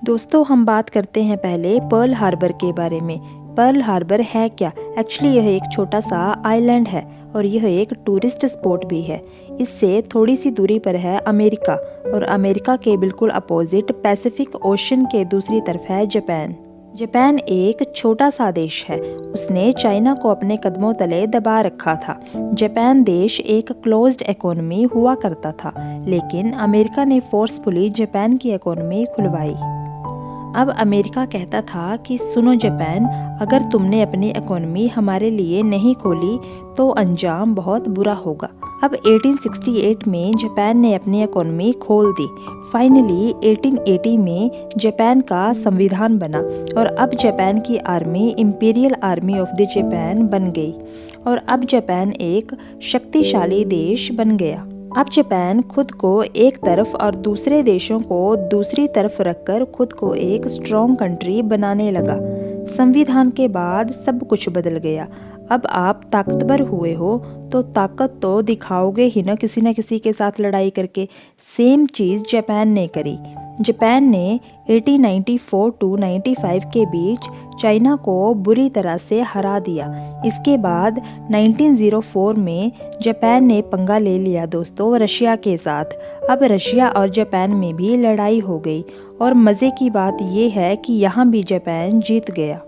दोस्तों, हम बात करते हैं पहले पर्ल हार्बर के बारे में। पर्ल हार्बर है क्या? एक्चुअली यह एक छोटा सा आइलैंड है और यह एक टूरिस्ट स्पॉट भी है। इससे थोड़ी सी दूरी पर है अमेरिका और अमेरिका के बिल्कुल अपोजिट पैसिफिक ओशन के दूसरी तरफ है जापान। जापान एक छोटा सा देश है। उसने चाइना को अपने कदमों तले दबा रखा था। जापान देश एक क्लोज्ड इकोनॉमी हुआ करता था, लेकिन अमेरिका ने फोर्सफुली जापान की इकोनॉमी खुलवाई। अब अमेरिका कहता था कि सुनो जापान, अगर तुमने अपनी इकोनॉमी हमारे लिए नहीं खोली तो अंजाम बहुत बुरा होगा। अब 1868 में जापान ने अपनी इकोनॉमी खोल दी। फाइनली 1880 में जापान का संविधान बना और अब जापान की army imperial army of the Japan बन गई और अब जापान एक शक्तिशाली देश बन गया। अब जापान खुद को एक तरफ और दूसरे देशों को दूसरी तरफ रखकर खुद को एक स्ट्रॉन्ग कंट्री बनाने लगा। संविधान के बाद सब कुछ बदल गया। अब आप ताकतवर हुए हो तो ताकत तो दिखाओगे ही ना किसी के साथ लड़ाई करके। सेम चीज़ जापान ने करी। जापान ने 1894 टू 95 के बीच चाइना को बुरी तरह से हरा दिया। इसके बाद 1904 में जापान ने पंगा ले लिया दोस्तों रशिया के साथ। अब रशिया और जापान में भी लड़ाई हो गई और मज़े की बात यह है कि यहाँ भी जापान जीत गया।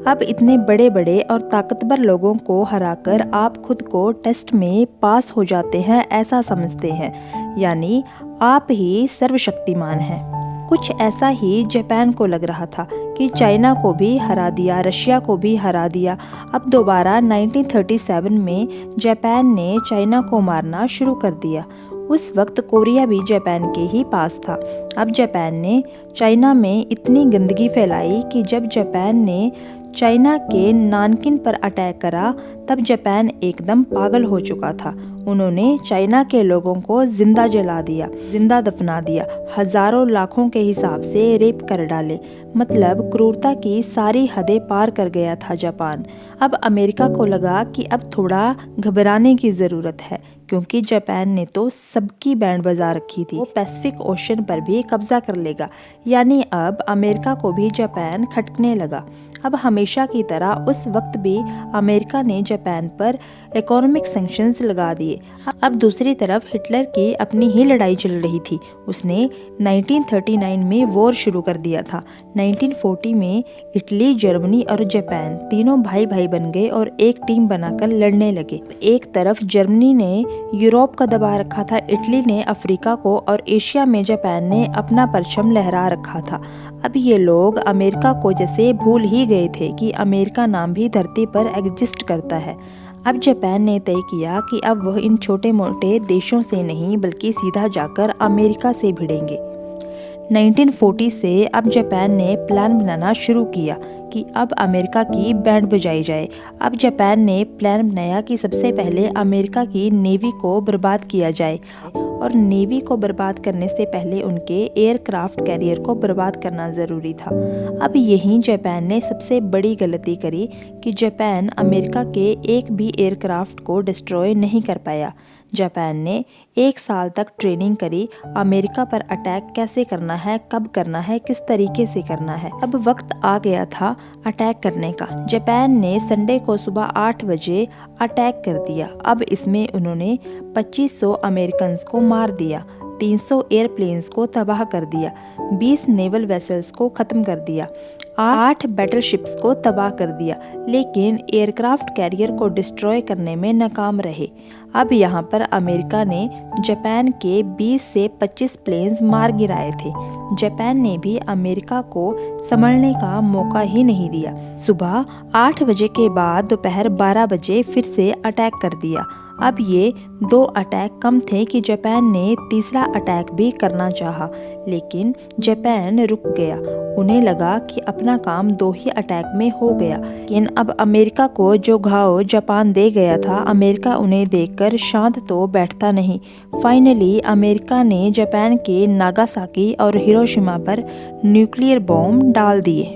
अब इतने बड़े बड़े और ताकतवर लोगों को हराकर आप खुद को टेस्ट में पास हो जाते हैं ऐसा समझते हैं, यानी आप ही सर्वशक्तिमान हैं। कुछ ऐसा ही जापान को लग रहा था कि चाइना को भी हरा दिया, रशिया को भी हरा दिया। अब दोबारा 1937 में जापान ने चाइना को मारना शुरू कर दिया। उस वक्त कोरिया भी जापान के ही पास था। अब जापान ने चाइना में इतनी गंदगी फैलाई कि जब जापान ने चाइना के नानकिन पर अटैक करा तब जापान एकदम पागल हो चुका था। उन्होंने चाइना के लोगों को जिंदा जला दिया, जिंदा दफना दिया, हजारों लाखों के हिसाब से रेप कर डाले। मतलब क्रूरता की सारी हदें पार कर गया था जापान। अब अमेरिका को लगा कि अब थोड़ा घबराने की ज़रूरत है, क्योंकि जापान ने तो सबकी बैंड बजा रखी थी। वो पैसिफिक ओशन पर भी कब्जा कर लेगा, यानी अब अमेरिका को भी जापान खटकने लगा। अब हमेशा की तरह उस वक्त भी अमेरिका ने जापान पर इकोनॉमिक सैंक्शंस लगा दिए। अब दूसरी तरफ हिटलर की अपनी ही लड़ाई चल रही थी। उसने 1939 में वॉर शुरू कर दिया था। 1940 में इटली, जर्मनी और जापान तीनों भाई भाई बन गए और एक टीम बनाकर लड़ने लगे। एक तरफ जर्मनी ने यूरोप का दबा रखा था, इटली ने अफ्रीका को और एशिया में जापान ने अपना परचम लहरा रखा था। अब ये लोग अमेरिका को जैसे भूल ही गए थे कि अमेरिका नाम भी धरती पर एग्जिस्ट करता है। अब जापान ने तय किया कि अब वह इन छोटे मोटे देशों से नहीं बल्कि सीधा जाकर अमेरिका से भिड़ेंगे। 1940 से अब जापान ने प्लान बनाना शुरू किया कि अब अमेरिका की बैंड बजाई जाए। अब जापान ने प्लान बनाया कि सबसे पहले अमेरिका की नेवी को बर्बाद किया जाए और नेवी को बर्बाद करने से पहले उनके एयरक्राफ्ट कैरियर को बर्बाद करना ज़रूरी था। अब यहीं जापान ने सबसे बड़ी गलती करी कि जापान अमेरिका के एक भी एयरक्राफ्ट को डिस्ट्रॉय नहीं कर पाया। जापान ने 1 साल तक ट्रेनिंग करी, अमेरिका पर अटैक कैसे करना है, कब करना है, किस तरीके से करना है। अब वक्त आ गया था अटैक करने का। जापान ने संडे को सुबह 8 बजे अटैक कर दिया। अब इसमें उन्होंने 2500 अमेरिकन को मार दिया, 300 एयरप्लेन्स को तबाह कर दिया, 20 नेवल वेसल्स को ख़त्म कर दिया, 8 बैटलशिप्स को तबाह कर दिया, लेकिन एयरक्राफ्ट कैरियर को डिस्ट्रॉय करने में नाकाम रहे। अब यहाँ पर अमेरिका ने जापान के 20 से 25 प्लेन्स मार गिराए थे। जापान ने भी अमेरिका को संभलने का मौका ही नहीं दिया। सुबह 8 बजे के बाद दोपहर 12 बजे फिर से अटैक कर दिया। अब ये 2 अटैक कम थे कि जापान ने तीसरा अटैक भी करना चाहा, लेकिन जापान रुक गया। उन्हें लगा कि अपना काम 2 ही अटैक में हो गया, लेकिन अब अमेरिका को जो घाव जापान दे गया था, अमेरिका उन्हें देखकर शांत तो बैठता नहीं। फाइनली अमेरिका ने जापान के नागासाकी और हिरोशिमा पर न्यूक्लियर बॉम्ब डाल दिए।